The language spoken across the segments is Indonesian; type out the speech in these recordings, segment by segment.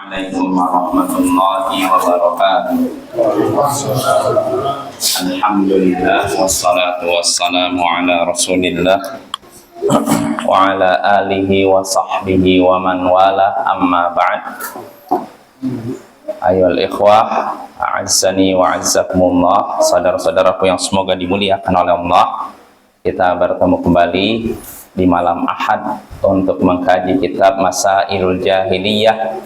Assalamualaikum warahmatullahi wabarakatuh. Alhamdulillah wassalatu wassalamu ala Rasulillah wa ala alihi wa sahbihi wa man wala, amma ba'd. Ayyuhal ikhwah, a'azzani wa a'azzakumullah, saudara-saudaraku yang semoga dimuliakan oleh Allah. Kita bertemu kembali di malam Ahad untuk mengkaji kitab Masailul Jahiliyah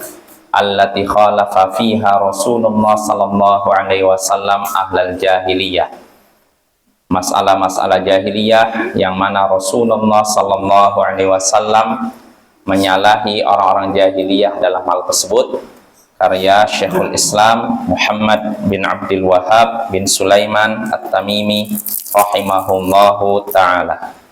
allati khalafa fiha Rasulullah sallallahu alaihi wasallam ahlal jahiliyah. Masalah-masalah jahiliyah yang mana Rasulullah sallallahu alaihi wasallam menyalahi orang-orang jahiliyah dalam hal tersebut. Karya Syekhul Islam Muhammad bin Abdul Wahhab bin Sulaiman At-Tamimi rahimahullahu ta'ala.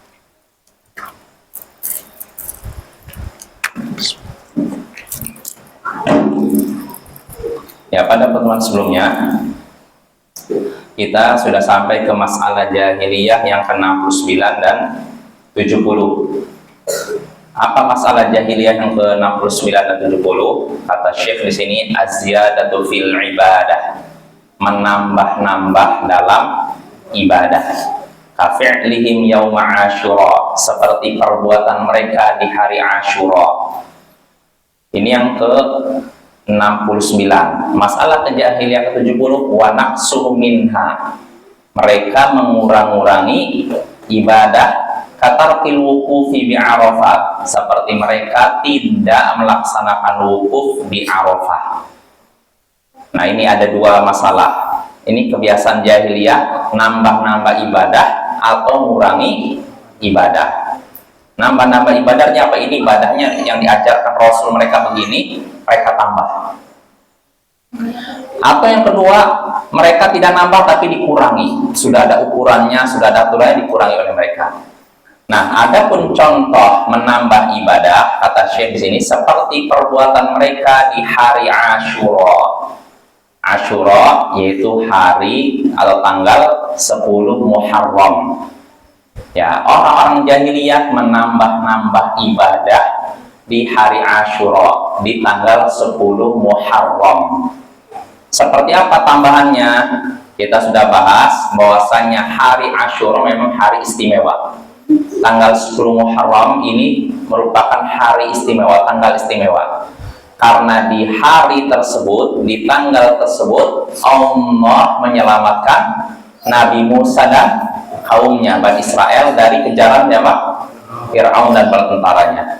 Ya, pada pertemuan sebelumnya kita sudah sampai ke masalah jahiliyah yang ke-69 dan 70. Apa masalah jahiliyah yang ke-69 dan 70? Kata Syekh di sini, az-ziyadatu fil ibadah, menambah-nambah dalam ibadah. Kafi'lihim yauma Asyura, seperti perbuatan mereka di hari Asyura. Ini yang ke-69. Masalah kejahilian ke-70, wa naqsuhu minha, mereka mengurang-urangi ibadah, katarkil wuqufi bi Arafah, seperti mereka tidak melaksanakan wukuf di Arafah. Nah, ini ada dua masalah. Ini kebiasaan jahiliyah, nambah-nambah ibadah atau mengurangi ibadah. Nambah-nambah ibadahnya apa? Ini ibadahnya yang diajarkan Rasul mereka begini, mereka tambah. Atau yang kedua, mereka tidak nambah tapi dikurangi. Sudah ada ukurannya, sudah ada aturannya, dikurangi oleh mereka. Nah, adapun contoh menambah ibadah, kata Syekh di sini, seperti perbuatan mereka di hari Asyura. Asyura yaitu hari atau tanggal 10 Muharram. Ya, orang-orang jahiliyah menambah-nambah ibadah di hari Asyura, di tanggal 10 Muharram. Seperti apa tambahannya? Kita sudah bahas bahwasanya hari Asyura memang hari istimewa. Tanggal 10 Muharram ini merupakan hari istimewa, tanggal istimewa. Karena di hari tersebut, di tanggal tersebut, Allah menyelamatkan Nabi Musa dan kaumnya, Bani Israel, dari kejaran siapa? Fir'aun dan bala tentaranya.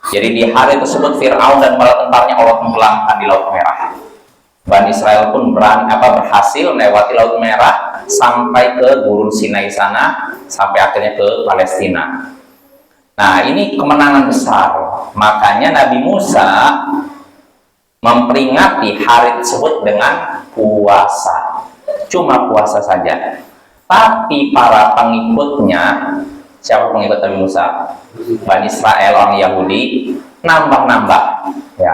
Jadi di hari tersebut Fir'aun dan bala tentaranya Allah tenggelamkan di Laut Merah. Bani Israel pun berhasil melewati Laut Merah sampai ke Gurun Sinai sana, sampai akhirnya ke Palestina. Nah, ini kemenangan besar. Makanya Nabi Musa memperingati hari tersebut dengan puasa. Cuma puasa saja. Tapi para pengikutnya, siapa pengikut Nabi Musa? Bani Israel, orang Yahudi, nambah-nambah. Ya.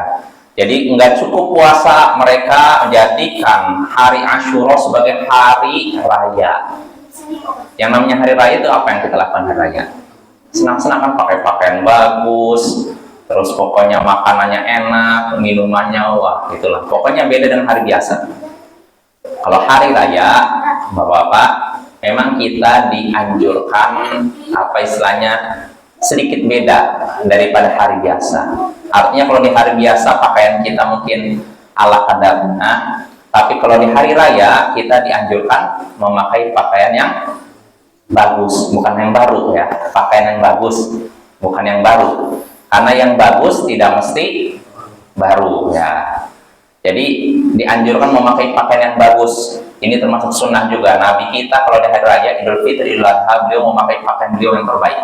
Jadi enggak cukup puasa, mereka menjadikan hari Asyura sebagai hari raya. Yang namanya hari raya itu apa yang kita lakukan hari raya? Senang-senang, kan pakai pakaian bagus, terus pokoknya makanannya enak, minumannya wah, itulah. Pokoknya beda dengan hari biasa. Kalau hari raya, Bapak-bapak, memang kita dianjurkan apa istilahnya sedikit beda daripada hari biasa. Artinya kalau di hari biasa pakaian kita mungkin ala kadarnya, tapi kalau di hari raya kita dianjurkan memakai pakaian yang bagus, bukan yang baru ya. Pakaian yang bagus, bukan yang baru. Karena yang bagus tidak mesti baru ya. Jadi dianjurkan memakai pakaian yang bagus. Ini termasuk sunnah juga. Nabi kita kalau di hari raya Idul Fitri, Idul Adha, beliau memakai pakaian beliau yang terbaik.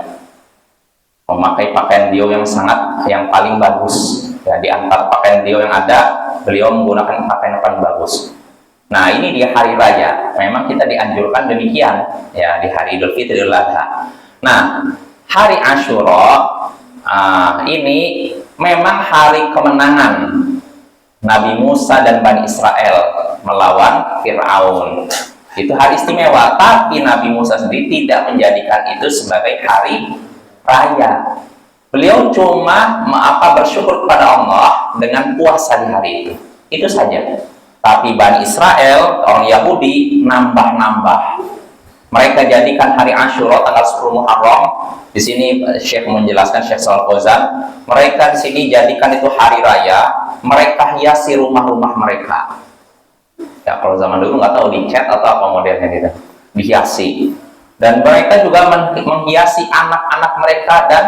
Memakai pakaian beliau yang paling bagus. Ya, di antara pakaian beliau yang ada, beliau menggunakan pakaian yang paling bagus. Nah, ini di hari raya. Memang kita dianjurkan demikian. Ya, di hari Idul Fitri, Idul Adha. Nah, hari Asyura ini memang hari kemenangan Nabi Musa dan Bani Israel melawan Fir'aun. Itu hari istimewa, tapi Nabi Musa sendiri tidak menjadikan itu sebagai hari raya. Beliau cuma bersyukur kepada Allah dengan puasa di hari itu saja. Tapi Bani Israel, orang Yahudi, nambah-nambah. Mereka jadikan hari Asyura tanggal 10 Muharram. Di sini Syekh menjelaskan, Syekh Shalal Fauzan, mereka di sini jadikan itu hari raya. Mereka hiasi rumah-rumah mereka. Ya, kalau zaman dulu nggak tahu dicat atau apa modelnya gitu, dihiasi. Dan mereka juga menghiasi anak-anak mereka dan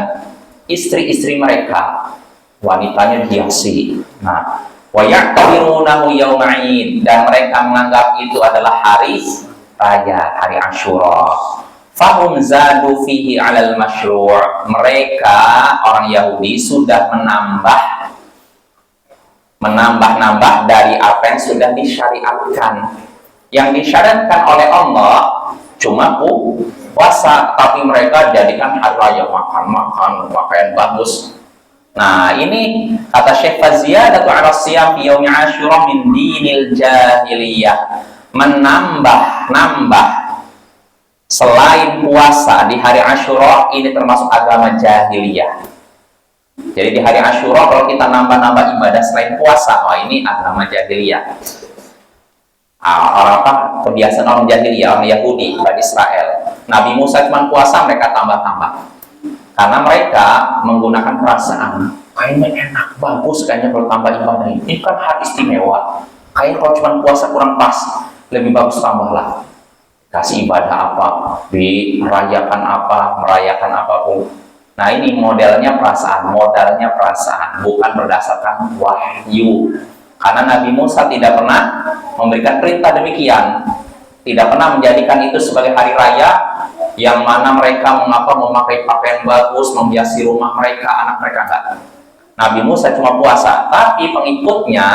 istri-istri mereka, wanitanya dihiasi. Nah, wa ya'tabirunahu yauma 'id, dan mereka menganggap itu adalah hari raya, hari Asyura. Fahum zadu fihi 'alal masyru'. Mereka orang Yahudi sudah menambah dari apa yang sudah disyariatkan. Yang disyariatkan oleh Allah cuma puasa, tapi mereka jadikan hari raya, makan pakaian bagus. Nah, ini kata Syekh Faziyadatu 'ala siyam fi yaumi Asyura min dinil jahiliyah. Menambah selain puasa di hari Asyura ini termasuk agama jahiliyah. Jadi di hari Asyura kalau kita nambah ibadah selain puasa, ini agama jahiliyah. Kebiasaan orang jahiliyah, orang Yahudi, Bani Israel. Nabi Musa cuma puasa, mereka tambah-tambah. Karena mereka menggunakan perasaan, kayaknya enak, bagus kayaknya kalau tambah ibadah ini. Ini kan hari istimewa. Kayaknya kalau cuma puasa kurang pas, lebih bagus tambahlah. Kasih ibadah apa, merayakan apapun. Nah, ini modalnya perasaan, bukan berdasarkan wahyu. Karena Nabi Musa tidak pernah memberikan perintah demikian, tidak pernah menjadikan itu sebagai hari raya yang mana mereka memakai pakaian bagus, menghiasi rumah mereka, anak mereka, enggak. Nabi Musa cuma puasa, tapi pengikutnya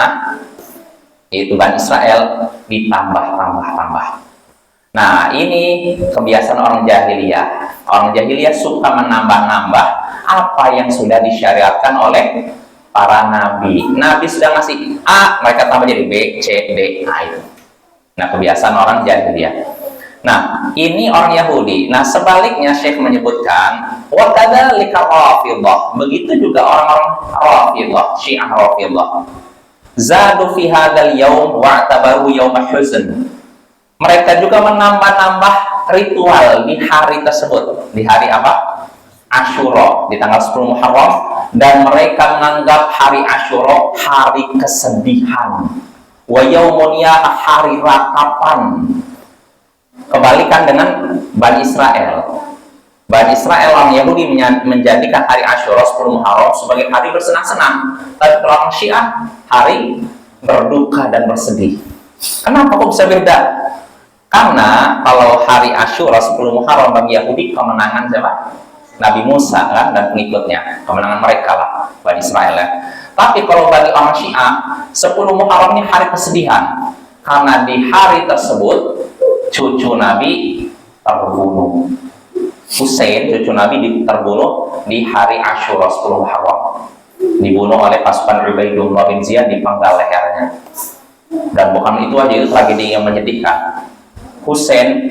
yaitu Bani Israel ditambah. Nah, ini kebiasaan orang jahiliyah. Orang jahiliyah suka menambah apa yang sudah disyariatkan oleh para nabi. Nabi sudah ngasih A, mereka tambah jadi B, C, D. Nah, itu. Nah, kebiasaan orang jahiliyah. Nah, ini orang Yahudi. Nah, sebaliknya Syekh menyebutkan wa kadzalika Rafidhah. Begitu juga orang-orang Rafidhah, Syiah Rafidhah. Zadu fi hadzal yaum wa tabaru yaum huzn. Mereka juga menambah ritual di hari tersebut. Di hari apa? Asyura, di tanggal 10 Muharram, dan mereka menganggap hari Asyura hari kesedihan. Wa yaumuniyah, hari ratapan. Kebalikan dengan Bani Israel. Bani Israel orang Yahudi menjadikan hari Asyura 10 Muharram sebagai hari bersenang-senang. Tapi orang Syiah hari berduka dan bersedih. Kenapa kok bisa beda? Karena kalau hari Asyura 10 Muharram bagi Yahudi kemenangan siapa? Nabi Musa kan, dan pengikutnya, kemenangan mereka lah, Bani Israel ya. Tapi kalau bagi orang Syiah 10 Muharram ini hari kesedihan, karena di hari tersebut cucu Nabi terbunuh. Husain, cucu Nabi, terbunuh di hari Asyura 10 Muharram. Dibunuh oleh pasukan Ubaidullah bin Ziyad, dipenggal lehernya. Dan bukan itu aja, itu tragedi yang menyedihkan. Husain,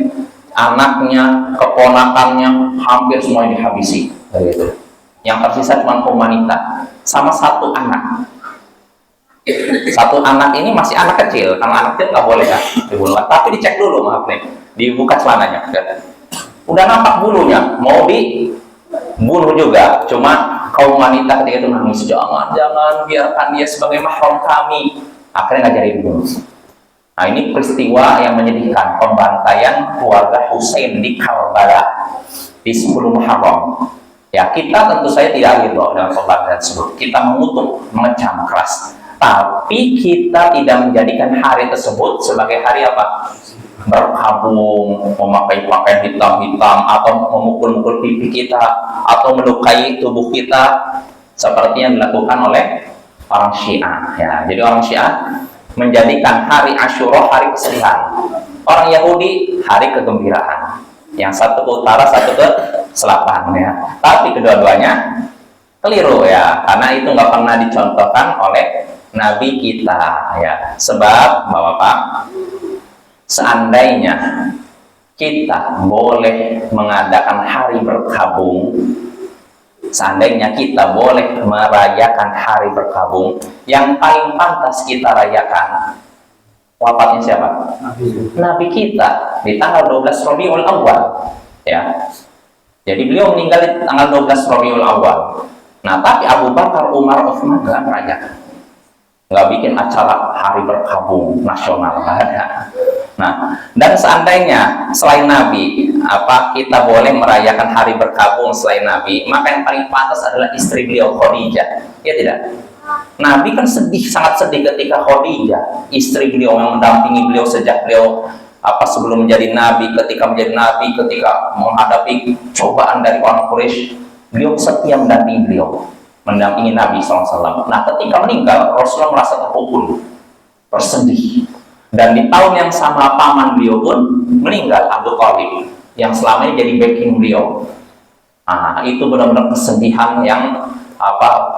anaknya, keponakannya hampir semua dihabisi. Begitu. Yang tersisa cuma kaum wanita sama satu anak. Satu anak ini masih anak kecil, karena anak kecil nggak boleh kan dibunuh. Tapi dicek dulu, maaf nih, dibuka celananya. Udah nampak bulunya, mau dibunuh juga. Cuma kaum wanita ketika itu nangis, jangan biarkan dia sebagai mahram kami. Akhirnya nggak jadi dibunuh. Nah, ini peristiwa yang menyedihkan, pembantaian keluarga Husain di Karbala di 10 Muharram. Ya, kita tentu saja tidak ridho dengan pembantaian tersebut. Kita mengutuk, mengecam keras. Tapi kita tidak menjadikan hari tersebut sebagai hari apa? Berkabung, memakai pakaian hitam-hitam, atau memukul-mukul pipi kita, atau melukai tubuh kita, seperti yang dilakukan oleh orang Syiah. Ya, jadi orang Syiah menjadikan hari Asyura hari kesedihan, orang Yahudi hari kegembiraan. Yang satu ke utara, satu ke selatan ya. Tapi kedua-duanya keliru ya, karena itu nggak pernah dicontohkan oleh Nabi kita ya. Sebab Bapak, seandainya kita boleh mengadakan hari berkabung seandainya kita boleh merayakan hari berkabung, yang paling pantas kita rayakan wafatnya siapa? Nabi kita di tanggal 12 Rabiul Awal, ya. Jadi beliau meninggal di tanggal 12 Rabiul Awal. Nah, tapi Abu Bakar, Umar, Utsman nggak merayakan, nggak bikin acara hari berkabung nasional, nggak ada. Nah, dan seandainya selain Nabi, kita boleh merayakan hari berkabung selain Nabi, maka yang paling pantas adalah istri beliau, Khadijah, ya tidak? Nabi kan sedih, sangat sedih ketika Khadijah, istri beliau yang mendampingi beliau sejak beliau sebelum menjadi Nabi, ketika menjadi Nabi, ketika menghadapi cobaan dari orang Quraisy, beliau setia mendampingi beliau, mendampingi Nabi SAW. Nah, ketika meninggal, Rasulullah merasa terpukul, bersedih. Dan di tahun yang sama paman beliau pun meninggal, Abu Thalib, yang selama ini jadi backing beliau. Nah, itu benar-benar kesedihan yang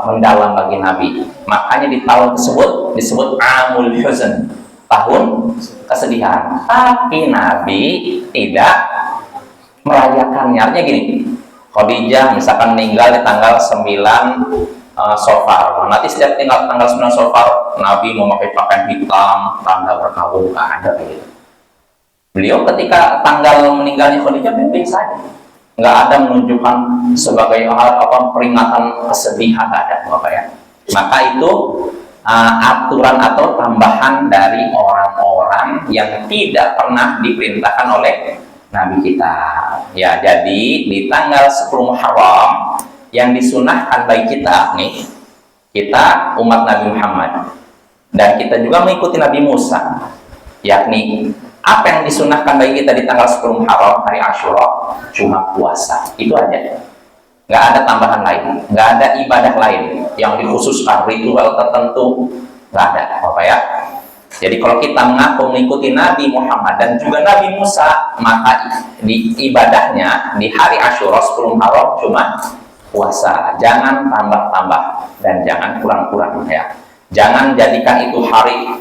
mendalam bagi Nabi. Makanya di tahun tersebut disebut Amul Huzn, tahun kesedihan. Tapi Nabi tidak merayakannya. Artinya gini, Khadijah misalkan meninggal di tanggal 9 Safar. Nanti setiap tanggal 9 Safar Nabi memakai pakaian hitam, tanda berkabung, nggak ada kayak gitu. Beliau ketika tanggal meninggalnya Khadijah biasa saja, nggak ada menunjukkan sebagai peringatan kesedihan, nggak ada, Bapak ya. Maka itu aturan atau tambahan dari orang-orang yang tidak pernah diperintahkan oleh Nabi kita. Ya, jadi di tanggal 10 Muharram yang disunahkan bagi kita nih, kita umat Nabi Muhammad, dan kita juga mengikuti Nabi Musa, yakni apa yang disunahkan bagi kita di tanggal 10 Muharram, hari Asyura, cuma puasa. Itu aja, nggak ada tambahan lain, nggak ada ibadah lain yang dikhususkan, ritual tertentu, nggak ada, Bapak ya. Jadi kalau kita mengaku mengikuti Nabi Muhammad dan juga Nabi Musa, maka di ibadahnya di hari Asyura 10 Muharram cuma puasa, jangan tambah-tambah dan jangan kurang-kurang ya. Jangan jadikan itu hari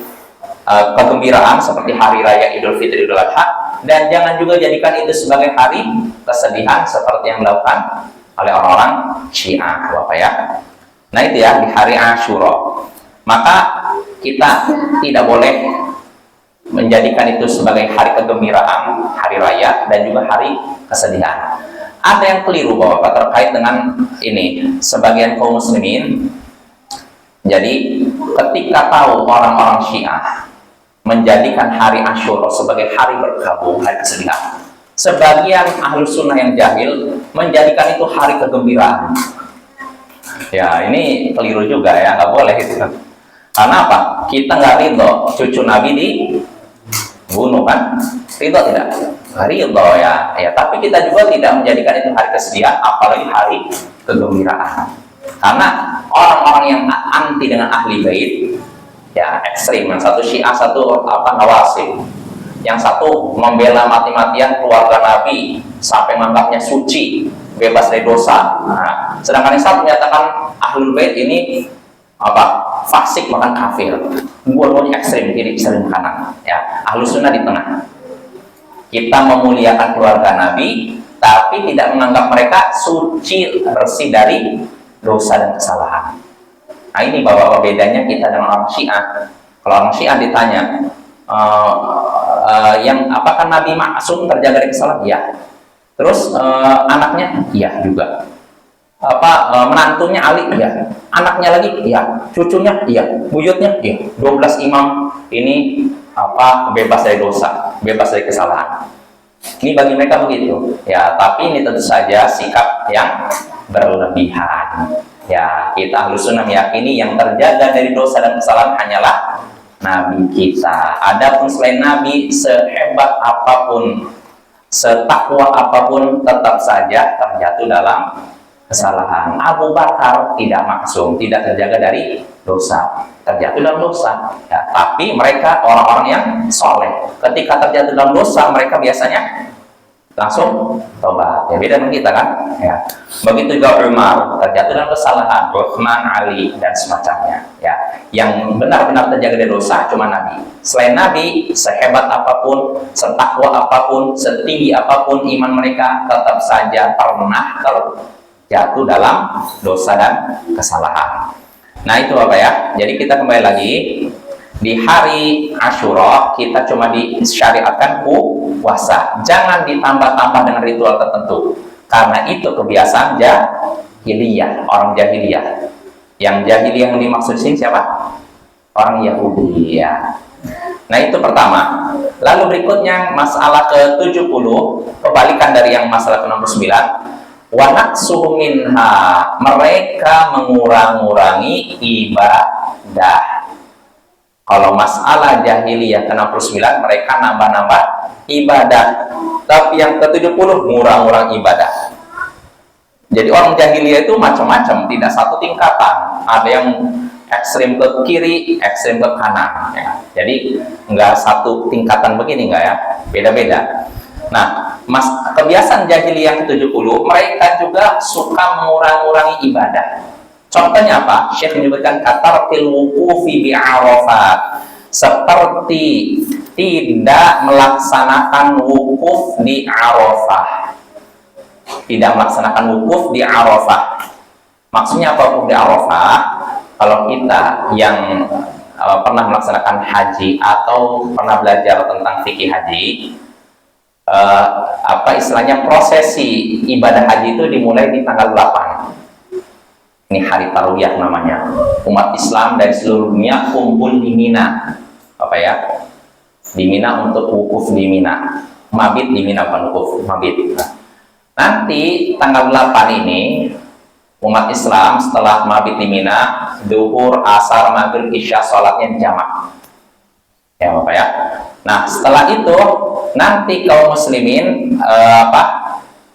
kegembiraan seperti hari raya Idul Fitri, Idul Adha, dan jangan juga jadikan itu sebagai hari kesedihan seperti yang dilakukan oleh orang-orang Syiah, Bapak ya. Nah, itu ya di hari Asyura. Maka kita tidak boleh menjadikan itu sebagai hari kegembiraan, hari raya, dan juga hari kesedihan. Ada yang keliru Bapak terkait dengan ini, sebagian kaum muslimin. Jadi ketika tahu orang-orang Syiah menjadikan hari Asyura sebagai hari berkabung, hari kesedihan, sebagian ahlu sunnah yang jahil menjadikan itu hari kegembiraan. Ya, ini keliru juga ya, nggak boleh itu. Karena apa? Kita nggak ridho cucu Nabi dibunuh kan? Ridho tidak? Ridho ya. Tapi kita juga tidak menjadikan itu hari kesedihan, apalagi hari kegembiraan. Karena orang-orang yang anti dengan ahli bait, ya ekstrim. Yang satu Syiah, satu Nawasib. Yang satu membela mati-matian keluarga Nabi sampai menganggapnya suci, bebas dari dosa. Nah, sedangkan yang satu menyatakan ahlul bait ini fasik, bahkan kafir. Dua-duanya ekstrim, kiri ekstrim kanan. Ya, ahlus sunnah di tengah. Kita memuliakan keluarga Nabi, tapi tidak menganggap mereka suci, bersih dari dosa dan kesalahan. Nah, ini bahwa bedanya kita dengan orang Syiah. Kalau orang Syiah ditanya, yang apakah Nabi maksum terjaga dari kesalahan? Ya. Terus anaknya? Ya juga. Menantunya Ali? Ya. Anaknya lagi? Ya. Cucunya? Ya. Buyutnya? Ya. 12 imam ini bebas dari dosa, bebas dari kesalahan. Ini bagi mereka begitu. Ya, tapi ini tentu saja sikap yang berlebihan. Ya, kita Ahlus Sunnah meyakini yang terjaga dari dosa dan kesalahan hanyalah Nabi kita. Adapun selain Nabi, sehebat apapun, setakwa apapun, tetap saja terjatuh dalam kesalahan. Abu Bakar tidak maksum, tidak terjaga dari dosa, terjatuh dalam dosa. Ya, tapi mereka orang-orang yang soleh. Ketika terjatuh dalam dosa, mereka biasanya langsung tobat. Ya, beda dengan kita kan. Ya. Begitu juga Umar terjatuh dalam kesalahan, Utsman, Ali dan semacamnya. Ya, yang benar-benar terjaga dari dosa cuma Nabi. Selain Nabi, sehebat apapun, setakwa apapun, setinggi apapun iman mereka, tetap saja pernah jatuh dalam dosa dan kesalahan. Nah itu Bapak ya. Jadi kita kembali lagi di hari Asyura kita cuma disyariatkan puasa. Jangan ditambah-tambah dengan ritual tertentu. Karena itu kebiasaan jahiliyah, orang jahiliyah. Yang jahiliyah yang dimaksud sini siapa? Orang Yahudi ya. Nah itu pertama. Lalu berikutnya masalah ke-70, kebalikan dari yang masalah ke-69. Wa naqsuhu minha, mereka mengurang-urangi ibadah. Kalau masalah jahiliyah ke-69 mereka nambah-nambah ibadah. Tapi yang ke-70 ngurang-ngurang ibadah. Jadi orang jahiliyah itu macam-macam, tidak satu tingkatan. Ada yang ekstrim ke kiri, ekstrim ke kanan ya. Jadi enggak satu tingkatan begini enggak ya, beda-beda. Nah, kebiasaan jahiliyah ke-70 mereka juga suka mengurang-urangi ibadah. Contohnya apa? Syekh menyebutkan katartil wuqufi bi Arafah, seperti tidak melaksanakan wukuf di Arafah. Tidak melaksanakan wukuf di Arafah. Maksudnya apa wukuf di Arafah? Kalau kita yang pernah melaksanakan haji atau pernah belajar tentang fikih haji, apa istilahnya, prosesi ibadah haji itu dimulai di tanggal 8. Ini hari tarwiyah namanya. Umat Islam dari seluruh dunia kumpul di Mina. Apa ya? Di Mina untuk wukuf di Mina. Mabit di Mina, bukan wukuf, mabit. Nanti tanggal 8 ini umat Islam setelah mabit di Mina, zuhur, asar, maghrib, isya, sholatnya jamak. Ya Bapak ya. Nah setelah itu nanti kaum muslimin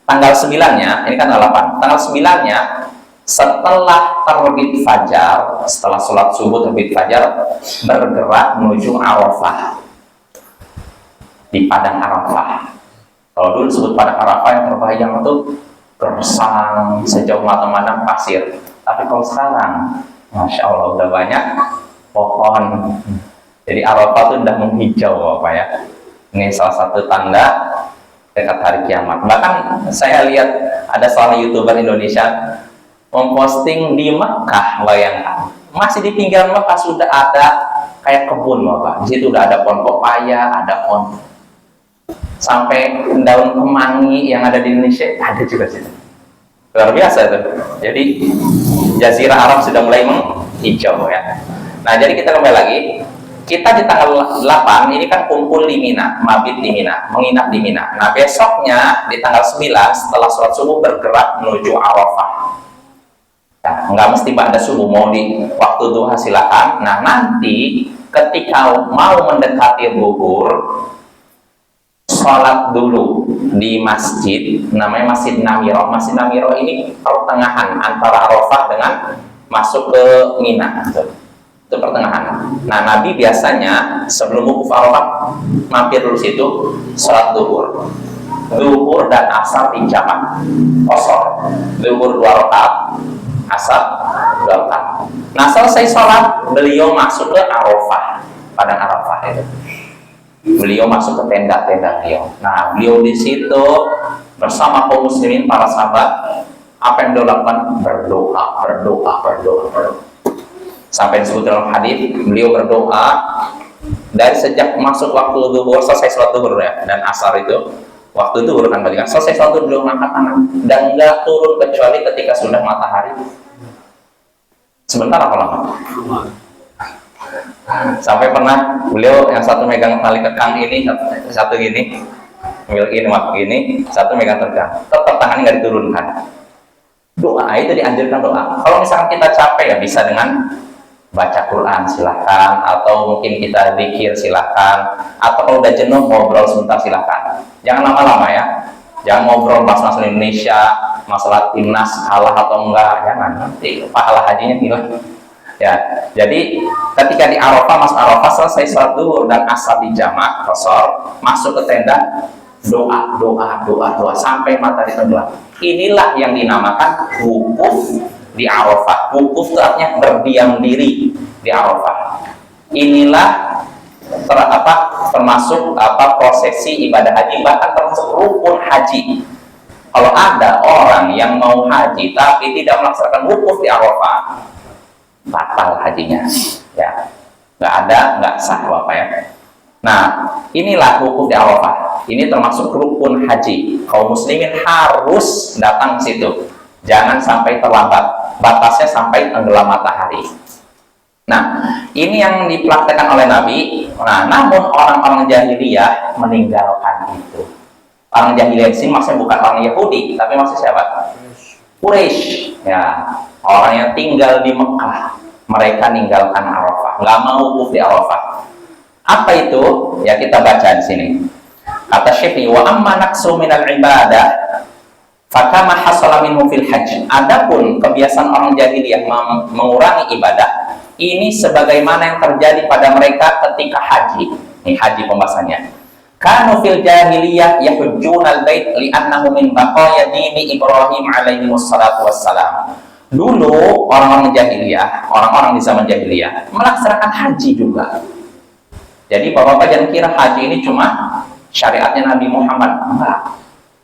tanggal 9-nya, ini kan 8, tanggal 9-nya setelah terbit fajar, setelah sholat subuh terbit fajar, bergerak menuju Arafah, di padang Arafah. Kalau dulu disebut padang Arafah yang terbayang itu gersang sejauh mata memandang pasir. Tapi kalau sekarang, Masya Allah udah banyak pohon. Jadi Arafah itu udah menghijau Bapak ya. Ini salah satu tanda dekat hari kiamat. Bahkan saya lihat ada seorang YouTuber Indonesia memposting di Mekah, bayangkan. Masih di pinggiran Mekah sudah ada kayak kebun Bapak. Di situ udah ada pohon pepaya, ada pohon sampai daun kemangi yang ada di Indonesia ada juga sih. Luar biasa itu. Jadi Jazirah Arab sudah mulai menghijau ya. Nah, jadi kita kembali lagi. Kita di tanggal 8 ini kan kumpul di Mina, mabit di Mina, menginap di Mina. Nah, besoknya di tanggal 9 setelah sholat subuh bergerak menuju Arafah. Nah, nggak mesti pada subuh, mau di waktu duha silakan. Nah, nanti ketika mau mendekati zuhur, sholat dulu di masjid, namanya Masjid Namiro. Masjid Namiro ini pertengahan antara Arafah dengan masuk ke Mina. Itu pertengahan. Nah, Nabi biasanya sebelum wukuf Arafah mampir dulu situ, sholat zuhur. Zuhur dan asar di jamak kosor. Zuhur 2 rakaat, asar 2 rakaat. Nah, selesai sholat, beliau masuk ke Arafah, padang Arafah itu. Beliau masuk ke tenda-tenda beliau. Nah, beliau di situ bersama kaum muslimin, para sahabat. Apa yang beliau lakukan? Berdoa. Sampai disebut dalam hadis, beliau berdoa dari sejak masuk waktu zuhur, selesai sholat zuhur ya, dan asar itu waktu itu kan berarti kan selesai sholat zuhur, beliau mengangkat tangan dan nggak turun kecuali ketika sudah matahari. Sebentar apa lama? Sampai pernah beliau yang satu megang tali kekang ini, satu gini, ambil ini waktu ini, satu megang kekang, tetap tangannya nggak diturunkan. Doa itu dianjurkan doa. Kalau misalkan kita capek ya bisa dengan baca Quran silahkan, atau mungkin kita zikir silahkan, atau kalau udah jenuh ngobrol sebentar silahkan. Jangan lama-lama ya. Jangan ngobrol masalah Indonesia, masalah timnas kalah atau enggak, jangan, nanti pahala hajinya hilang. Ya, jadi ketika di Arafah, masuk Arafah, selesai sholat zuhur dan asar di jamak kosor, masuk ke tenda, doa sampai matahari tenggelam. Inilah yang dinamakan wukuf di Arafah. Wukuf itu artinya berdiam diri di Arafah. Inilah termasuk prosesi ibadah haji, bahkan termasuk rukun haji. Kalau ada orang yang mau haji tapi tidak melaksanakan wukuf di Arafah, batal hajinya. Ya, nggak sah Bapak ya. Nah, inilah wukuf di Arafah. Ini termasuk rukun haji. Kaum muslimin harus datang ke situ. Jangan sampai terlambat. Batasnya sampai tenggelam matahari. Nah, ini yang dipraktekkan oleh Nabi. Nah, namun orang-orang jahiliyah meninggalkan itu. Orang jahiliyah di sini maksudnya bukan orang Yahudi, tapi maksudnya siapa? Quraisy. Ya, orang yang tinggal di Mekah. Mereka meninggalkan Arafah, nggak mau wukuf di Arafah. Apa itu? Ya kita baca di sini. Kata Syekh, wa amma naqsu minal ibadah fakama hasala minhu fil hajj. Adapun kebiasaan orang jahiliyah mengurangi ibadah, ini sebagaimana yang terjadi pada mereka ketika haji. Ini haji pembahasannya. Kanu fil jahiliyah yahujjunal bait li'annahu min baqaya dini Ibrahim alaihi wassalatu wassalam. Dulu orang-orang jahiliyah, orang-orang di zaman jahiliyah melaksanakan haji juga. Jadi Bapak-bapak jangan kira haji ini cuma syariatnya Nabi Muhammad. Enggak.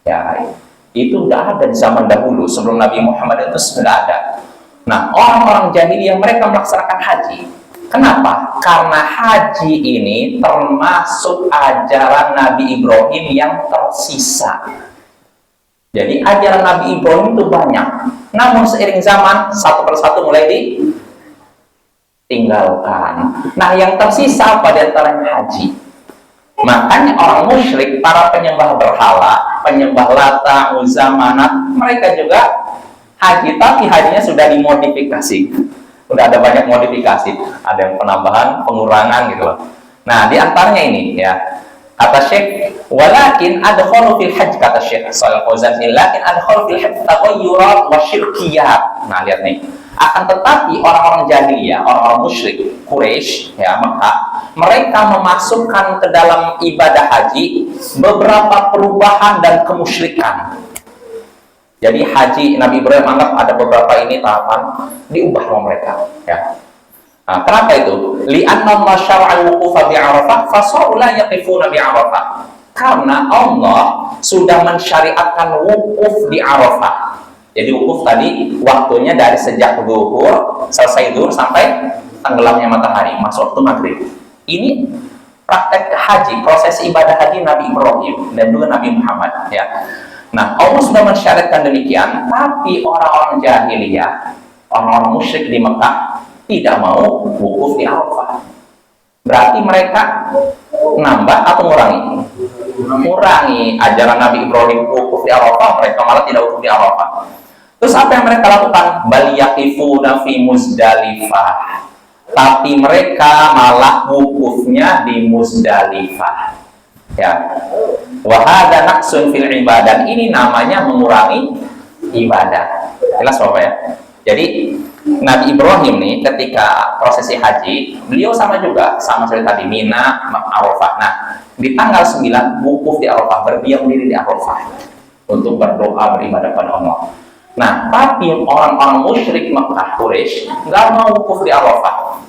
Ya, itu sudah ada di zaman dahulu, sebelum Nabi Muhammad itu sudah ada. Nah, orang-orang jahiliyah mereka melaksanakan haji. Kenapa? Karena haji ini termasuk ajaran Nabi Ibrahim yang tersisa. Jadi ajaran Nabi Ibrahim itu banyak. Namun seiring zaman, satu persatu mulai ditinggalkan. Nah, yang tersisa pada antaranya haji. Makanya orang musyrik, para penyembah berhala, penyembah Lata, Uzza, Manat, mereka juga haji, tapi hajinya sudah dimodifikasi. Udah ada banyak modifikasi, ada yang penambahan, pengurangan gitu loh. Nah, di antaranya ini ya, kata Syekh, walakin adkhalu fil hajj, kata Syekh Shalih Fauzan, lakin adkhalu fil hajj taghayyurat wa syirkiyat. Nah, lihat nih. Akan tetapi orang-orang jahiliyah, orang-orang musyrik Quraisy ya Mekah, mereka memasukkan ke dalam ibadah haji beberapa perubahan dan kemusyrikan. Jadi haji Nabi Ibrahim anggap ada beberapa ini tahapan diubah sama mereka ya. Nah, kenapa itu? Li'anna ma syara'al wuqufa bi Arafah fasaru la yaqifuna bi Arafah. Karena Allah sudah mensyariatkan wukuf di Arafah. Jadi wukuf tadi waktunya dari sejak zuhur, selesai zuhur sampai tenggelamnya matahari, masuk waktu maghrib. Ini praktek haji, proses ibadah haji Nabi Ibrahim dan juga Nabi Muhammad ya. Nah, Allah sudah mensyariatkan demikian, tapi orang-orang jahiliyah, orang-orang musyrik di Mekah tidak mau wukuf di Arafah. Berarti mereka nambah atau mengurangi? Mengurangi ajaran Nabi Ibrahim wukuf di Arafah, mereka malah tidak wukuf di Arafah. Terus apa yang mereka lakukan? Bal yaqifuna fi Muzdalifah. Tapi mereka malah wukufnya di Muzdalifah. Ya. Wa hadza naqsun fil ibadah. Ini namanya mengurangi ibadah. Jelas Bapak ya? Jadi Nabi Ibrahim nih ketika prosesi haji, beliau sama juga, sama seperti tadi Mina, Arafah. Nah, di tanggal 9 wukuf di Arafah, berdiam diri di Arafah untuk berdoa beribadah pada Allah. Nah, tapi orang-orang musyrik Mekah Quraisy nggak mau wukuf di Arafah,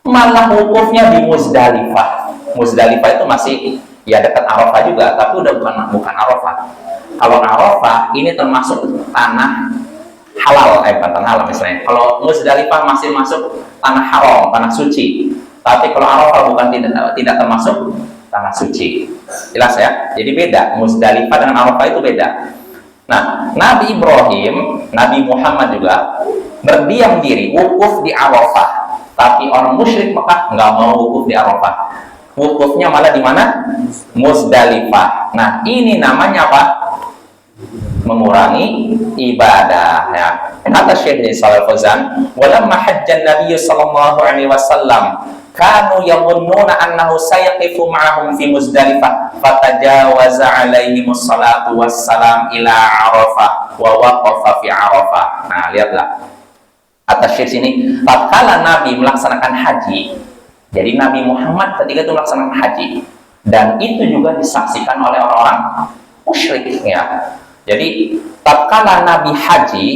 malah wukufnya di Muzdalifah. Muzdalifah itu masih ya dekat Arafah juga, tapi udah bukan Arafah. Kalau Arafah ini termasuk tanah halal, bukan tanah halal misalnya. Kalau Muzdalifah masih masuk tanah haram, tanah suci. Tapi kalau Arafah bukan tidak termasuk tanah suci. Jelas ya? Jadi beda. Muzdalifah dengan Arafah itu beda. Nah, Nabi Ibrahim, Nabi Muhammad juga berdiam diri, wukuf di Arafah. Tapi orang musyrik Mekah nggak mau wukuf di Arafah. Wukufnya malah di mana? Muzdalifah. Nah, ini namanya apa? Mengurangi ibadah ya. Kata Syekh Shalih Fauzan, "Walamma hajjan Nabi sallallahu alaihi wasallam kanu yamunnuna annahu sayaqifu ma'ahum fi Muzdalifah fatajawaza alaihim wassalatu wassalam ila Arafah wa waqafa fi Arafah." Nah, lihatlah. Atas Syekh sini, tatkala Nabi melaksanakan haji, jadi Nabi Muhammad ketika itu melaksanakan haji, dan itu juga disaksikan oleh orang-orang musyrik ya. Jadi tatkala Nabi haji,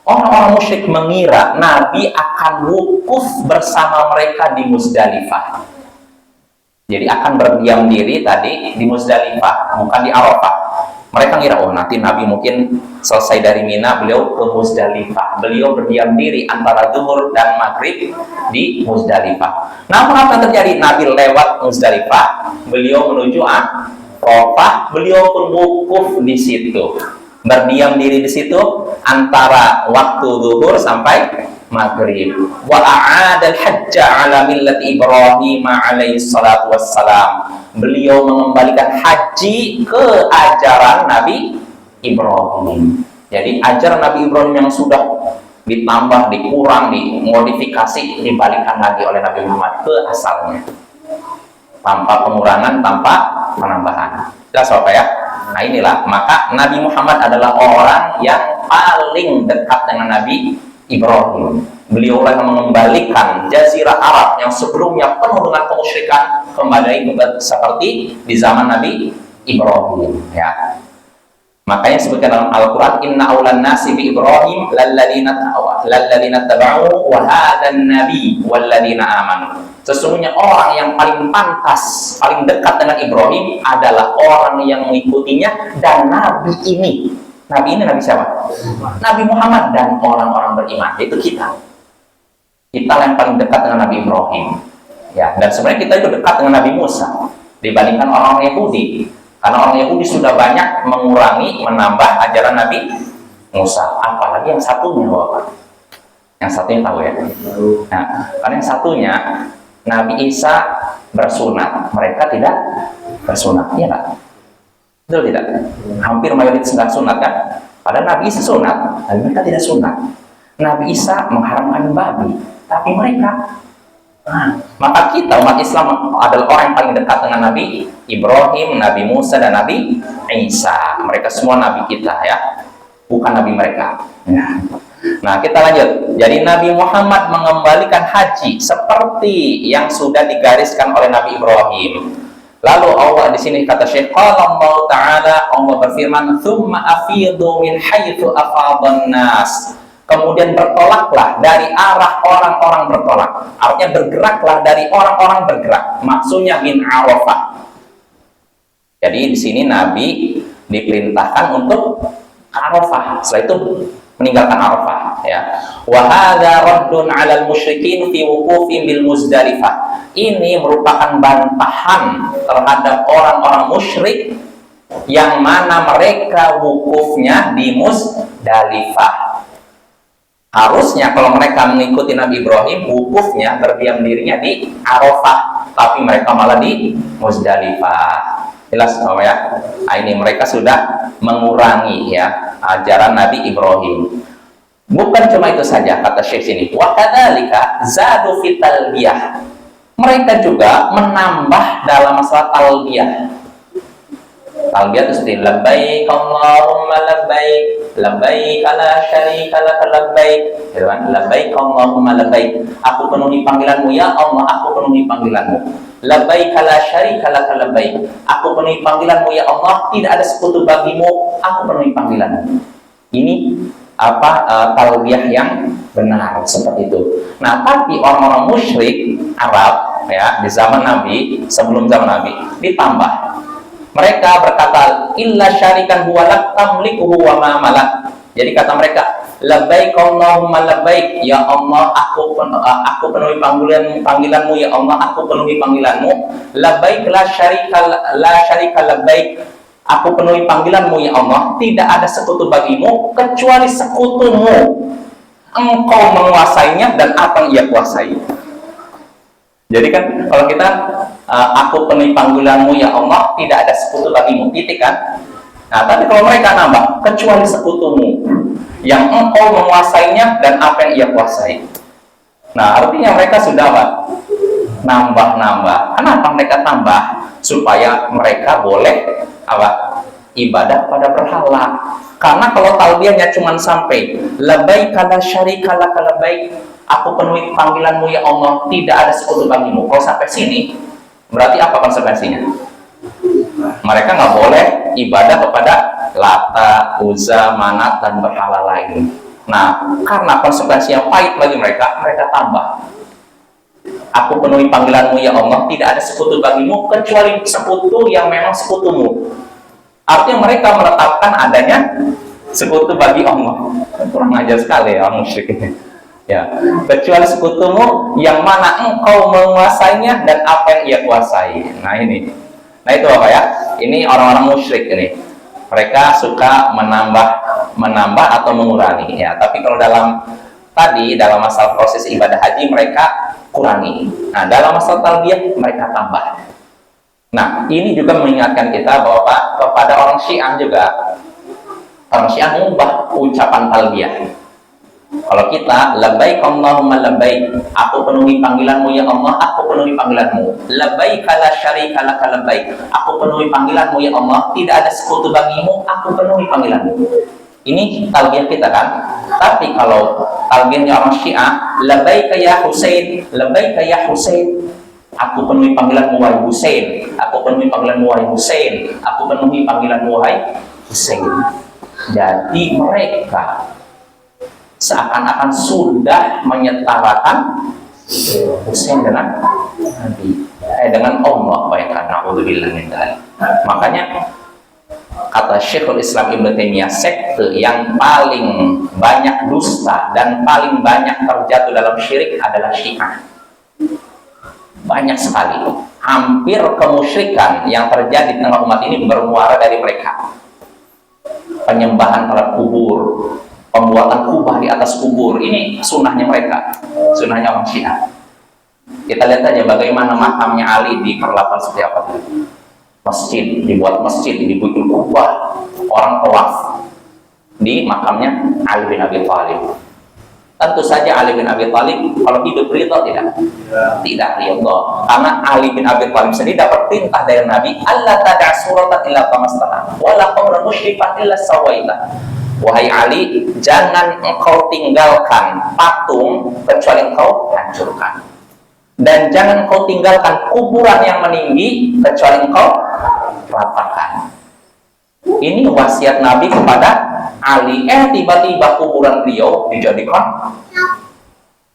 orang-orang musyrik mengira Nabi akan wukuf bersama mereka di Muzdalifah. Jadi akan berdiam diri tadi di Muzdalifah, bukan di Arafah. Mereka ngira, oh nanti Nabi mungkin selesai dari Mina, beliau ke Muzdalifah. Beliau berdiam diri antara zuhur dan maghrib di Muzdalifah. Namun apa yang terjadi? Nabi lewat Muzdalifah, beliau menuju Arafah, beliau pun wukuf di situ. Berdiam diri di situ antara waktu zuhur sampai maghrib. Wa a'adal hajja ala millati Ibrahim alaihi salatu wassalam. Beliau mengembalikan haji ke ajaran Nabi Ibrahim. Jadi ajaran Nabi Ibrahim yang sudah ditambah, dikurang, dimodifikasi, dibalikkan lagi oleh Nabi Muhammad ke asalnya, tanpa pengurangan, tanpa penambahan. Jelas apa ya? Nah inilah, maka Nabi Muhammad adalah orang yang paling dekat dengan Nabi Ibrahim. Beliau yang mengembalikan Jazirah Arab yang sebelumnya penuh dengan kemusyrikan kembali seperti di zaman Nabi Ibrahim. Ya. Makanya sebutkan dalam Al-Quran, Inna awlan nasi bi Ibrahim lalladzina taba'u wa hadan nabi walladzina amanu. Sesungguhnya orang yang paling pantas, paling dekat dengan Ibrahim adalah orang yang mengikutinya dan Nabi ini. Nabi ini Nabi siapa? Nabi Muhammad dan orang-orang beriman. Itu kita. Kita yang paling dekat dengan Nabi Ibrahim. Ya, dan sebenarnya kita itu dekat dengan Nabi Musa dibandingkan orang-orang Yahudi. Karena orang Yahudi sudah banyak mengurangi, menambah ajaran Nabi Musa. Apalagi yang satunya, Bapak. Yang satunya tahu ya. Nah, karena yang satunya Nabi Isa bersunat, mereka tidak bersunat, iya nggak? Betul tidak? Hampir mayoritas nggak sunat kan? Padahal Nabi Isa sunat, tapi mereka tidak sunat. Nabi Isa mengharamkan babi, tapi mereka. Nah, maka kita umat Islam adalah orang yang paling dekat dengan Nabi Ibrahim, Nabi Musa, dan Nabi Isa. Mereka semua Nabi kita ya, bukan Nabi mereka. Ya. Nah kita lanjut. Jadi Nabi Muhammad mengembalikan haji seperti yang sudah digariskan oleh Nabi Ibrahim. Lalu Allah di sini kata Syekh, qala Allah Ta'ala, Allah berfirman, "Tsumma afidu min haitsu afadhan nas." Kemudian bertolaklah dari arah orang-orang bertolak. Artinya bergeraklah dari orang-orang bergerak. Maksudnya min Arafah. Jadi di sini Nabi diperintahkan untuk Arafah. Setelah itu meninggalkan Arafah. Ya. Wa hadza raddun 'alal musyrikin fi wuqufin bil Muzdalifah. Ini merupakan bantahan terhadap orang-orang musyrik yang mana mereka wukufnya di Muzdalifah. Harusnya kalau mereka mengikuti Nabi Ibrahim, wukufnya berdiam dirinya di Arafah, tapi mereka malah di Muzdalifah. Jelas oh ya? Nah, ini mereka sudah mengurangi ya ajaran Nabi Ibrahim. Bukan cuma itu saja kata Syekh sini. Wa kadzalika zadu fit talbiyah. Mereka juga menambah dalam masalah talbiyah. Talbiyah itu seperti labbaik Allahumma labbaik, labbaik la syarika lak labbaik, gitu kan? Labbaik Allahumma labbaik. Aku penuhi panggilanmu ya Allah, aku penuhi panggilanmu. Labbaik la syarika lak labbaik. Aku penuhi panggilanmu ya Allah, tidak ada sekutu bagimu, aku penuhi panggilanmu. Ini talbiyah yang benar seperti itu. Nah, tapi orang-orang musyrik Arab ya di zaman Nabi, sebelum zaman Nabi ditambah. Mereka berkata, illa syarikan huwa lak tamlikuhu wa ma malak. Jadi kata mereka, labbaik Allahumma labbaik, ya Allah, aku penuhi panggilanmu ya Allah, aku penuhi panggilanmu. Labbaik la syarika labbaik, aku penuhi panggilanmu ya Allah, tidak ada sekutu bagimu kecuali sekutumu. Engkau menguasainya dan apa yang ia kuasai. Jadi kan kalau kita aku penuhi panggilanmu ya Allah, tidak ada sekutu bagimu, titik kan? Nah, tapi kalau mereka nambah, kecuali sekutumu yang engkau menguasainya dan apa yang ia kuasai. Nah, artinya mereka sudah apa? Nambah-nambah. Kenapa mereka tambah? Supaya mereka boleh apa? Ibadah pada berhala. Karena kalau talbiyahnya cuma sampai labbaik la syarika lak labbaik, aku penuhi panggilanmu ya Allah, tidak ada sekutu bagimu. Kalau sampai sini, berarti apa konsekuensinya? Mereka nggak boleh ibadah kepada Lata, Uzza, Manat, dan berhala lain. Nah, karena konsekuensi yang pahit bagi mereka, mereka tambah. Aku penuhi panggilanmu ya Allah, tidak ada sekutu bagimu kecuali sekutu yang memang sekutumu. Artinya mereka menetapkan adanya sekutu bagi Allah. Kurang ajar sekali ya orang musyrik ini. Ya, kecuali sekutumu yang mana engkau menguasainya dan apa yang ia kuasai. Nah ini, nah itu apa ya? Ini orang-orang musyrik ini. Mereka suka menambah atau mengurangi. Ya, tapi kalau dalam masalah proses ibadah haji mereka kurangi. Nah, dalam masalah talbiyah mereka tambah. Nah, ini juga mengingatkan kita bahwa kepada orang Syiah juga, orang Syiah mengubah ucapan talbiyah. Kalau kita labbaik Allahumma labbaik, aku penuhi panggilanmu ya Allah, aku penuhi panggilanmu. Labbaik la syarika lak labbaik, aku penuhi panggilanmu ya Allah, tidak ada sekutu bagimu, aku penuhi panggilanmu. Ini talbiyah kita kan. Tapi kalau talbiyahnya orang Syiah, labbaik ya Husain, labbaik ya Husain, aku penuhi panggilanmu wahai Husain, aku penuhi panggilanmu wahai Husain, aku penuhi panggilanmu wahai Husain. Jadi mereka seakan-akan sudah menyetarakan Husain dengan Nabi, dengan Allah, bayangkan. Na'udzubillah min dzalik. Makanya kata Syekhul Islam Ibnu Taimiyah, sekte yang paling banyak dusta dan paling banyak terjatuh dalam syirik adalah Syiah. Banyak sekali, hampir kemusyrikan yang terjadi di tengah umat ini bermuara dari mereka. Penyembahan terhadap kubur, pembuatan kubah di atas kubur, ini sunnahnya mereka, sunnahnya orang Syiah. Kita lihat aja bagaimana makamnya Ali diperlakukan seperti apa. Masjid, dibuat masjid, dibuat kubah, orang tawaf di makamnya Ali bin Abi Thalib. Tentu saja Ali bin Abi Thalib kalau hidup ridho tidak? Tidak ridho. Karena Ali bin Abi Thalib sendiri dapat perintah dari Nabi, Allah tada suratan illa tamastaha wala qabran musyrifan illa sawaita. Wahai Ali, jangan engkau tinggalkan patung kecuali engkau hancurkan. Dan jangan engkau tinggalkan kuburan yang meninggi kecuali engkau ratakan. Ini wasiat Nabi kepada Ali. Tiba-tiba kuburan beliau dijadikan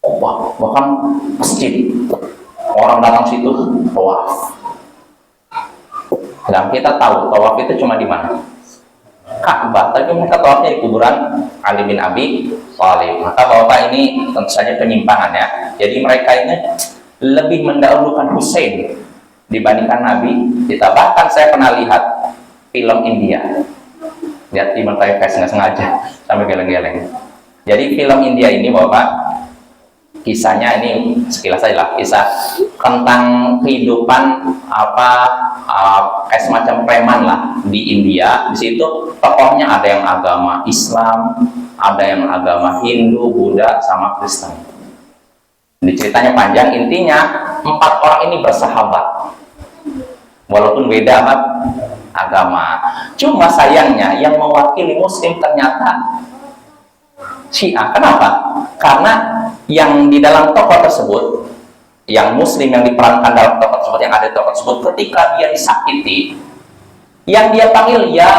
kubah, bahkan masjid. Orang datang situ tawaf. Dan kita tahu tawaf itu cuma di mana? Ka'bah. Tapi mereka tawafnya di kuburan Ali bin Abi Thalib. Maka Bapak ini tentu saja penyimpangan ya. Jadi mereka ini lebih mendahulukan Husain dibandingkan Nabi. Kita bahkan saya pernah lihat film India, lihat di Mentai Fest nggak sengaja sampai geleng-geleng. Jadi film India ini Bapak, kisahnya ini sekilas saja lah, kisah tentang kehidupan kayak semacam preman lah di India. Di situ tokohnya ada yang agama Islam, ada yang agama Hindu, Buddha, sama Kristen. Di ceritanya panjang, intinya 4 orang ini bersahabat walaupun beda agama. Cuma sayangnya yang mewakili Muslim ternyata Syiah. Kenapa? Karena yang di dalam tokoh tersebut, yang Muslim yang diperankan dalam tokoh tersebut, yang ada di tokoh tersebut, ketika dia disakiti, yang dia panggil ya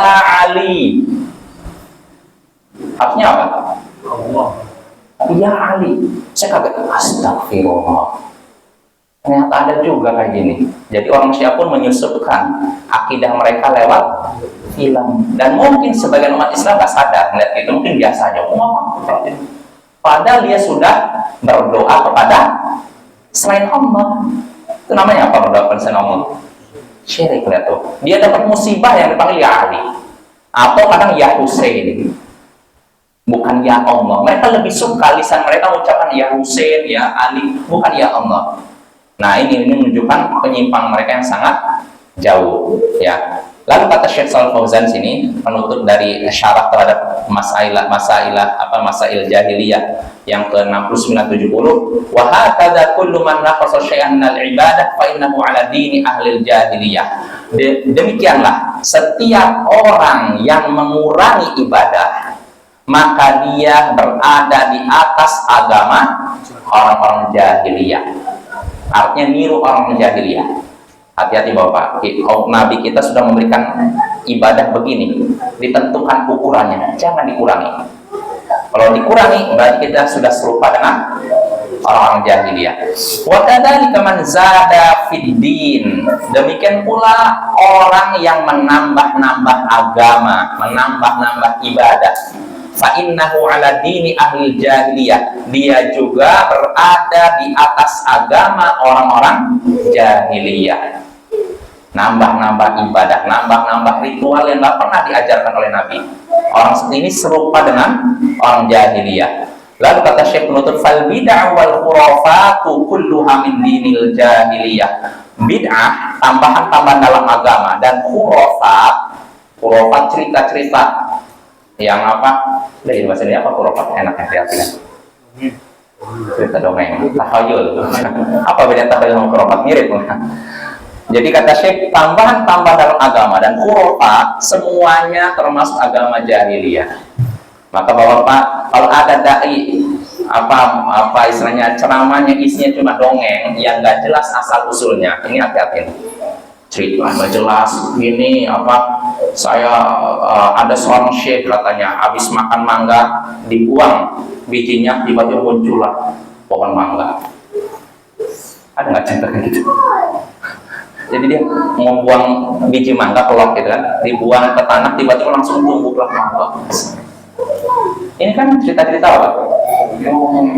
Ali. Artinya apa? Allah. Ya Ali. Saya kaget. Astagfirullah. Ternyata ada juga kayak gini. Jadi orang Syiah pun menyusupkan akidah mereka lewat film. Dan mungkin sebagian umat Islam nggak sadar melihat itu, mungkin biasa aja. Padahal dia sudah berdoa kepada selain Allah. Itu namanya apa, berdoa kepada selain Allah? Syirik. Lihat tuh. Dia dapat musibah yang dipanggil ya Ali. Atau kadang ya Husain. Bukan ya Allah. Mereka lebih suka lisan mereka mengucapkan ya Husain, ya Ali, bukan ya Allah. Nah, ini menunjukkan penyimpang mereka yang sangat jauh ya. Lalu kata Syekh Shalih Fauzan sini penutup dari syarah terhadap masail jahiliyah yang ke-69-70, wa hakadza kullu man naqasa syai'an minal ibadah fa innahu ala dini ahli jahiliyah. Demikianlah setiap orang yang mengurangi ibadah maka dia berada di atas agama orang-orang jahiliyah. Artinya niru orang jahiliyah. Hati-hati Bapak, Nabi kita sudah memberikan ibadah begini, ditentukan ukurannya, jangan dikurangi. Kalau dikurangi berarti kita sudah serupa dengan orang-orang jahiliyah. Wa kadzalika man zada fid din. Demikian pula orang yang menambah-nambah agama, menambah-nambah ibadah. Fa innahu ala dini ahli jahiliyah. Dia juga berada di atas agama orang-orang jahiliyah. Nambah-nambah ibadah, nambah-nambah ritual yang tidak pernah diajarkan oleh Nabi. Orang seperti ini serupa dengan orang jahiliyah. Lalu kata Syekh penutur, fal bid'ah wal khurafatu kulluha min dinil jahiliyah. Bid'ah, tambahan-tambahan dalam agama, dan khurafat cerita-cerita yang apa? Dari bahasa ini apa khurafat? Enak ya artinya. Cerita dongeng, takhayul. Apa beda takhayul sama khurafat? Mirip. Jadi kata Syekh, tambahan-tambahan dalam agama dan khurafat semuanya termasuk agama jahiliyah. Maka Bapak, kalau ada dai apa istilahnya ceramahnya isinya cuma dongeng yang nggak jelas asal usulnya, ini hati-hati. Cerita nggak jelas, ini saya ada seorang syekh katanya habis makan mangga dibuang bijinya, tiba-tiba muncullah pohon mangga. Ada nggak cerita kayak gitu? Jadi dia membuang biji mangga kelok gitu kan, dibuang ke tanah, tiba-tiba langsung tumbuhlah mangga. Ini kan cerita-cerita apa?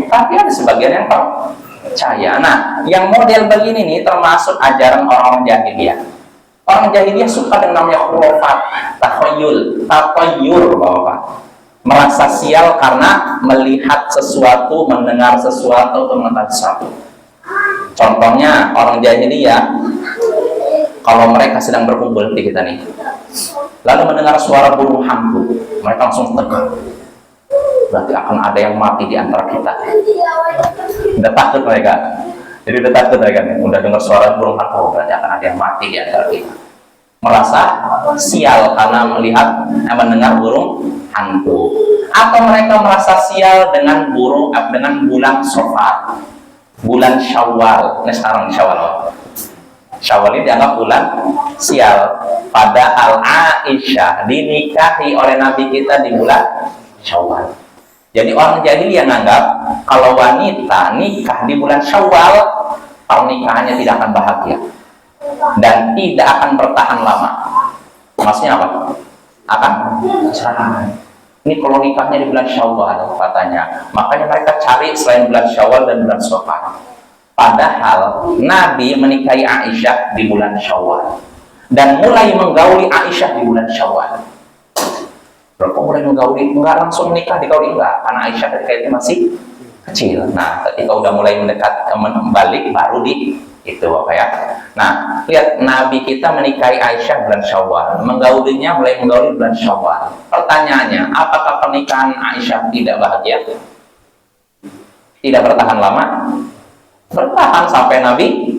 Tapi ada sebagian yang percaya. Nah, yang model begini nih termasuk ajaran orang-orang jahiliyah. Orang jahiliyah suka dengan namanya khurafat, takhayul, Bapak. Merasa sial karena melihat sesuatu, mendengar sesuatu, atau mengetahui sesuatu. Contohnya orang jahiliyah, kalau mereka sedang berkumpul di kita nih, lalu mendengar suara burung hantu, mereka langsung tegang. Berarti akan ada yang mati di antara kita. Udah takut mereka. Jadi udah takut mereka nih. Udah dengar suara burung hantu, berarti akan ada yang mati di antara kita. Merasa sial karena mendengar burung hantu. Atau mereka merasa sial dengan bulan Safar, bulan Syawal. Nah sekarang Syawal. Syawal ini dianggap bulan sial. Padahal Aisyah dinikahi oleh Nabi kita di bulan Syawal. Jadi orang jahiliyah menganggap kalau wanita nikah di bulan Syawal, pernikahannya tidak akan bahagia dan tidak akan bertahan lama. Maksudnya apa? Akan cerai. Ini kalau nikahnya di bulan Syawal katanya. Makanya mereka cari selain bulan Syawal dan bulan Safar. Padahal Nabi menikahi Aisyah di bulan Syawal dan mulai menggauli Aisyah di bulan Syawal. Berapa mulai menggauli? Enggak langsung menikah, digauli enggak, karena Aisyah ketika itu masih kecil. Nah, ketika udah mulai mendekat balik baru itu Bapak ya. Nah, lihat Nabi kita menikahi Aisyah bulan Syawal, menggaulinya mulai menggauli bulan Syawal. Pertanyaannya, apakah pernikahan Aisyah tidak bahagia? Tidak bertahan lama? Bertahan sampai Nabi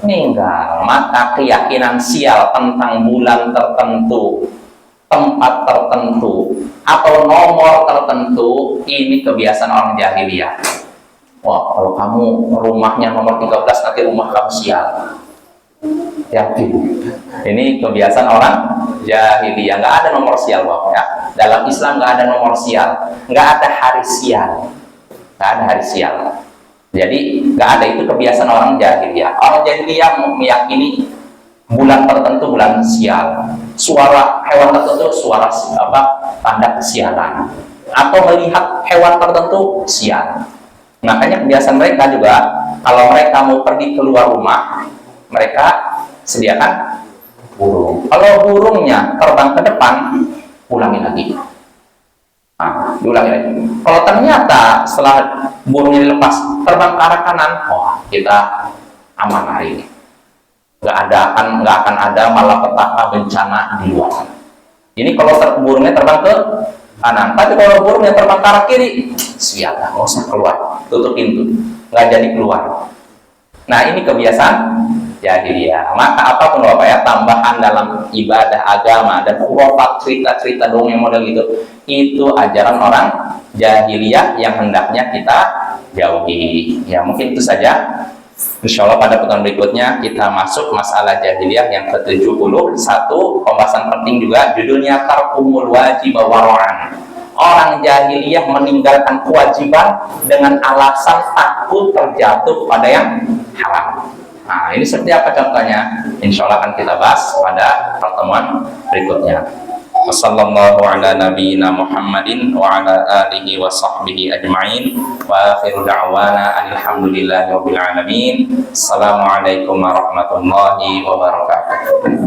meninggal. Maka keyakinan sial tentang bulan tertentu, tempat tertentu, atau nomor tertentu, ini kebiasaan orang jahiliyah. Wah, kalau kamu rumahnya nomor 13, nanti rumah kamu sial. Yakin. Ini kebiasaan orang jahiliyah. Nggak ada nomor sial, Bapak ya. Dalam Islam nggak ada nomor sial, nggak ada hari sial, nggak ada hari sial. Jadi nggak ada, itu kebiasaan orang jahiliyah. Orang jahiliyah meyakini bulan tertentu bulan sial, suara hewan tertentu suara tanda kesialan, atau melihat hewan tertentu sial. Makanya kebiasaan mereka juga kalau mereka mau pergi keluar rumah, mereka sediakan burung. Kalau burungnya terbang ke depan, ulangi lagi. Nah, diulangi lagi. Kalau ternyata setelah burungnya dilepas terbang ke arah kanan, wah kita aman hari ini. Nggak akan ada malapetaka bencana di luar. Ini kalau burungnya terbang ke kanan. Tapi kalau burungnya terbang ke arah kiri, siap, nggak usah keluar, tutup pintu, nggak jadi keluar. Nah ini kebiasaan jahiliyah. Maka apapun Bapak ya, tambahan dalam ibadah agama dan khurafat, cerita-cerita dongeng model itu ajaran orang jahiliyah yang hendaknya kita jauhi. Ya mungkin itu saja. Insya Allah pada pertemuan berikutnya kita masuk masalah jahiliyah yang ke-71, pembahasan penting juga, judulnya tarkumul wajib wara'an. orang jahiliyah meninggalkan kewajiban dengan alasan takut terjatuh pada yang haram. Nah, ini seperti apa contohnya? Insya Allah akan kita bahas pada pertemuan berikutnya. Wassallallahu ala nabiyyina Muhammadin wa ala alihi wa sahbihi ajma'in wa akhiru da'wana alhamdulillahi rabbil alamin. Assalamualaikum warahmatullahi wabarakatuh.